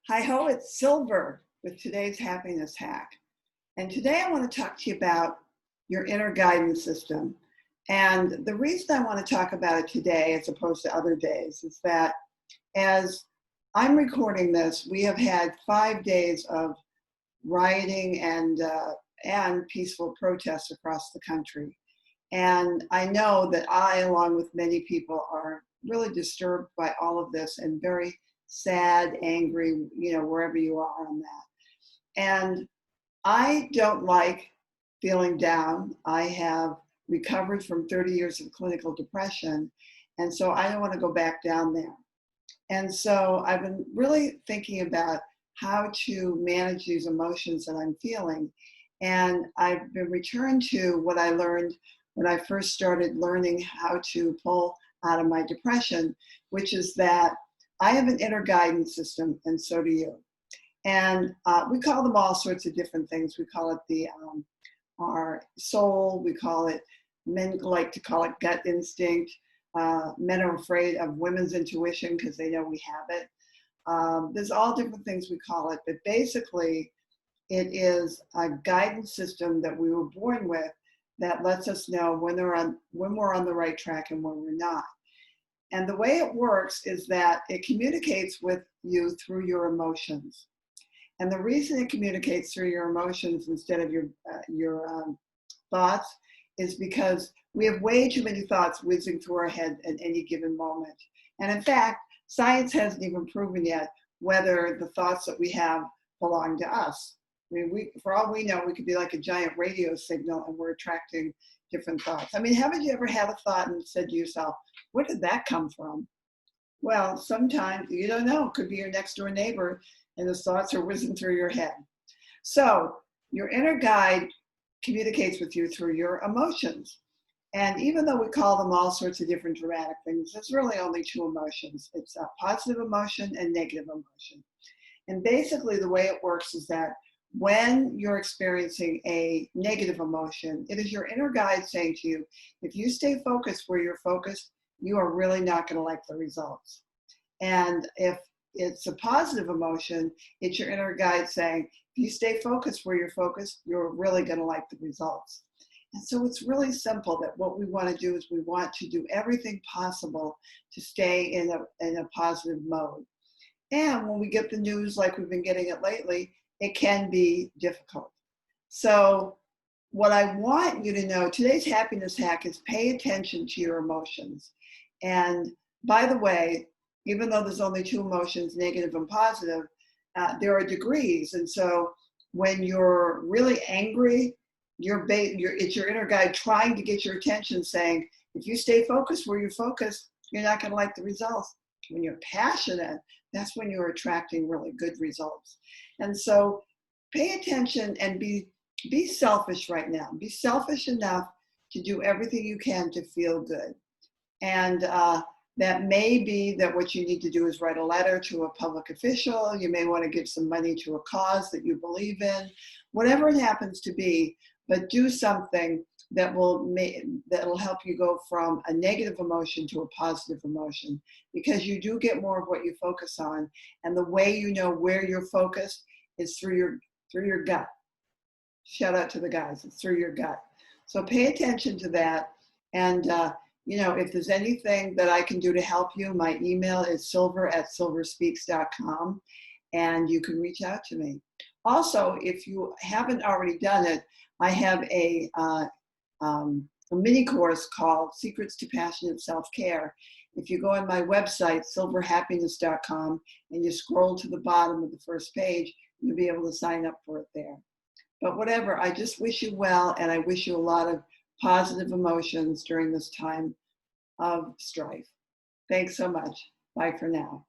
Hi ho, it's Silver with today's happiness hack. And today I want to talk to you about your inner guidance system. And the reason I want to talk about it today, as opposed to other days, is that as I'm recording this, we have had 5 days of rioting and peaceful protests across the country. And I know that I, along with many people, are really disturbed by all of this and very sad, angry, wherever you are on that. And I don't like feeling down. I have recovered from 30 years of clinical depression. And so I don't want to go back down there. And so I've been really thinking about how to manage these emotions that I'm feeling. And I've been returned to what I learned when I first started learning how to pull out of my depression, which is that I have an inner guidance system, and so do you. And we call them all sorts of different things. We call it our soul. We call it, men like to call it gut instinct. Men are afraid of women's intuition because they know we have it. There's all different things we call it, but basically it is a guidance system that we were born with that lets us know when we're on the right track and when we're not. And the way it works is that it communicates with you through your emotions. And the reason it communicates through your emotions instead of your thoughts is because we have way too many thoughts whizzing through our head at any given moment. And in fact, science hasn't even proven yet whether the thoughts that we have belong to us. I mean, for all we know, we could be like a giant radio signal and we're attracting different thoughts. I mean, haven't you ever had a thought and said to yourself, where did that come from? Well, sometimes you don't know. It could be your next door neighbor and the thoughts are whizzing through your head. So your inner guide communicates with you through your emotions. And even though we call them all sorts of different dramatic things, there's really only two emotions. It's a positive emotion and negative emotion. And basically the way it works is that when you're experiencing a negative emotion, it is your inner guide saying to you, if you stay focused where you're focused, you are really not going to like the results. And if it's a positive emotion, it's your inner guide saying, if you stay focused where you're focused, you're really going to like the results. And so it's really simple that what we want to do is we want to do everything possible to stay in a positive mode. And when we get the news like we've been getting it lately, it can be difficult. So what I want you to know, today's happiness hack is pay attention to your emotions. And by the way, even though there's only two emotions, negative and positive, there are degrees. And so when you're really angry, it's your inner guide trying to get your attention saying, if you stay focused where you're focused, you're not going to like the results. When you're passionate, that's when you're attracting really good results. And so pay attention and be selfish right now. Be selfish enough to do everything you can to feel good. And that may be that what you need to do is write a letter to a public official. You may want to give some money to a cause that you believe in, whatever it happens to be, but do something that'll help you go from a negative emotion to a positive emotion, because you do get more of what you focus on. And the way you know where you're focused is through your gut. Shout out to the guys, it's through your gut. So pay attention to that. And if there's anything that I can do to help you, my email is silver@silverspeaks.com, and you can reach out to me. Also, if you haven't already done it, I have a mini course called Secrets to Passionate Self-Care. If you go on my website, silverhappiness.com, and you scroll to the bottom of the first page, you'll be able to sign up for it there. But whatever, I just wish you well, and I wish you a lot of positive emotions during this time of strife. Thanks so much. Bye for now.